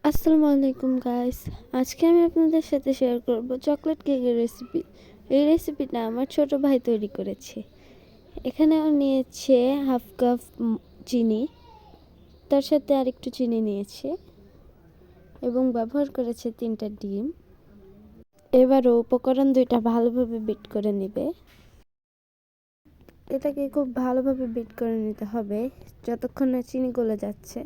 আসসালামু আলাইকুম গাইস। আজকে আমি আপনাদের সাথে শেয়ার করব চকলেট কেকের রেসিপি। এই রেসিপিটা আমার ছোট ভাই তৈরি করেছে। এখানে ও নিয়েছে হাফ কাপ চিনি, তার সাথে আরেকটু চিনি নিয়েছে এবং ব্যবহার করেছে 3টা ডিম। এবার ও উপকরণ দুইটা ভালোভাবে বিট করে নেবে। এটাকে খুব ভালোভাবে বিট করে নিতে হবে যতক্ষণ না চিনি গলে যাচ্ছে।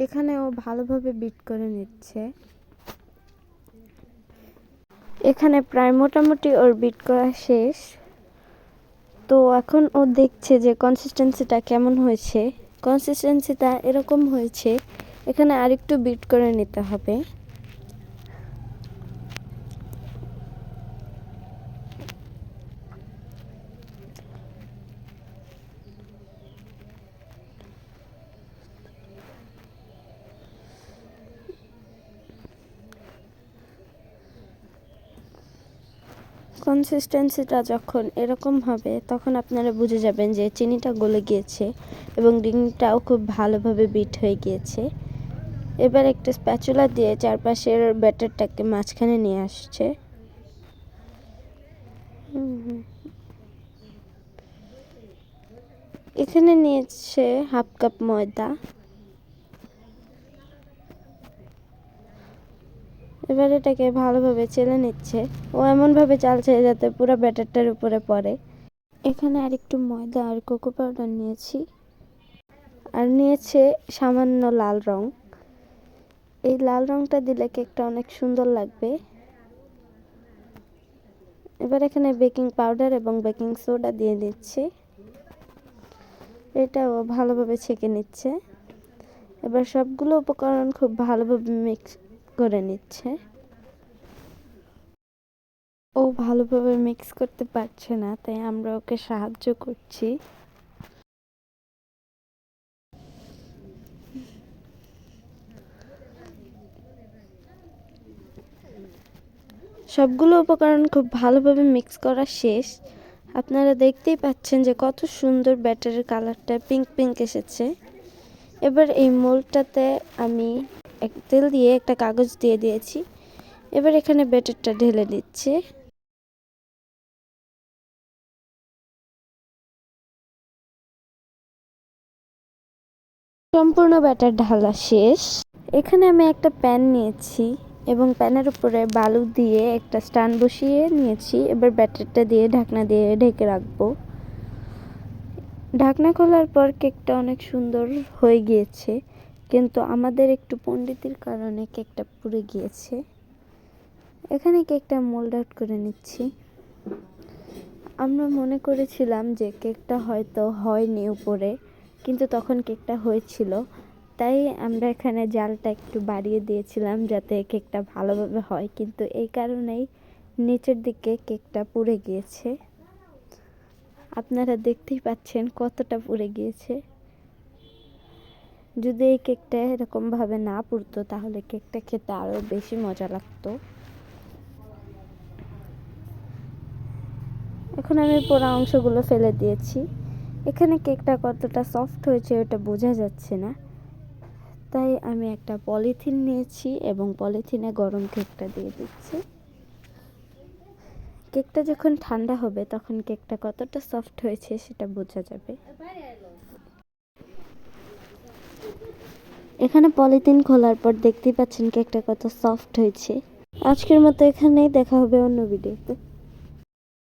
এখানে ও ভালোভাবে বিট করে নিচ্ছে। এখানে প্রায় মোটামুটি ওর বিট করা শেষ। তো এখন ও দেখছে যে কনসিস্টেন্সিটা কেমন হয়েছে। কনসিস্টেন্সিটা এরকম হয়েছে। এখানে আরেকটু বিট করে নিতে হবে। কনসিস্টেন্সিটা যখন এরকম হবে তখন আপনারা বুঝে যাবেন যে চিনিটা গলে গিয়েছে এবং ডিমটাও খুব ভালোভাবে বিট হয়ে গিয়েছে। এবার একটা স্প্যাচুলা দিয়ে চারপাশের ব্যাটারটাকে মাঝখানে নিয়ে আসছে। এখানে নিয়েছে হাফ কাপ ময়দা। এবার এটাকে ভালোভাবে চেলে নিচ্ছে। ও এমনভাবে চালছে যাতে পুরো ব্যাটারটার উপরে পড়ে। এখানে আরেকটু ময়দা আর কোকো পাউডার নিয়েছি, আর নিয়েছে সামান্য লাল রং। এই লাল রংটা দিলে কেকটা অনেক সুন্দর লাগবে। এবার এখানে বেকিং পাউডার এবং বেকিং সোডা দিয়ে দিচ্ছি। এটাও ভালোভাবে ছেঁকে নিচ্ছে। এবার সবগুলো উপকরণ খুব ভালোভাবে মিক্স করে নিচ্ছে। ও ভালোভাবে মিক্স করতে পারছে না, তাই আমরা ওকে সাহায্য করছি। সবগুলো উপকরণ খুব ভালোভাবে মিক্স করা শেষ। আপনারা দেখতেই পাচ্ছেন যে কত সুন্দর ব্যাটারের কালারটা পিঙ্ক পিঙ্ক এসেছে। এবার এই মোল্ডটাতে আমি তেল দিয়ে একটা কাগজ দিয়ে দিয়েছি। এবার এখানে ব্যাটারটা ঢেলে দিচ্ছি। সম্পূর্ণ ব্যাটার ঢালা শেষ। এখানে আমি একটা প্যান নিয়েছি এবং প্যানের উপরে বালু দিয়ে একটা স্ট্যান্ড বসিয়ে নিয়েছি। এবার ব্যাটারটা দিয়ে ঢাকনা দিয়ে ঢেকে রাখবো। ঢাকনা খোলার পর কেকটা অনেক সুন্দর হয়ে গিয়েছে, কিন্তু আমাদের একটু পণ্ডিতির কারণে কেকটা পুড়ে গিয়েছে। এখানে কেকটা মোল্ড আউট করে নিচ্ছি। আমরা মনে করেছিলাম যে কেকটা হয়তো হয়নি উপরে, কিন্তু তখন কেকটা হয়েছিল। তাই আমরা এখানে জালটা একটু বাড়িয়ে দিয়েছিলাম যাতে কেকটা ভালোভাবে হয়, কিন্তু এই কারণেই নিচের দিকে কেকটা পুড়ে গিয়েছে। আপনারা দেখতেই পাচ্ছেন কতটা পুড়ে গিয়েছে। যদি এই কেকটা এরকমভাবে না পুড়তো তাহলে কেকটা খেতে আরও বেশি মজা লাগতো। এখন আমি পোড়া অংশগুলো ফেলে দিয়েছি। এখানে কেকটা কতটা সফট হয়েছে ওটা বোঝা যাচ্ছে না, তাই আমি একটা পলিথিন নিয়েছি এবং পলিথিনে গরম কেকটা দিয়ে দিচ্ছি। কেকটা যখন ঠান্ডা হবে তখন কেকটা কতটা সফট হয়েছে সেটা বোঝা যাবে। এখানে পলিথিন খোলার পর দেখতেই পাচ্ছেন কেকটা কত সফট হয়েছে। আজকের মতো এখানেই, দেখা হবে অন্য ভিডিওতে।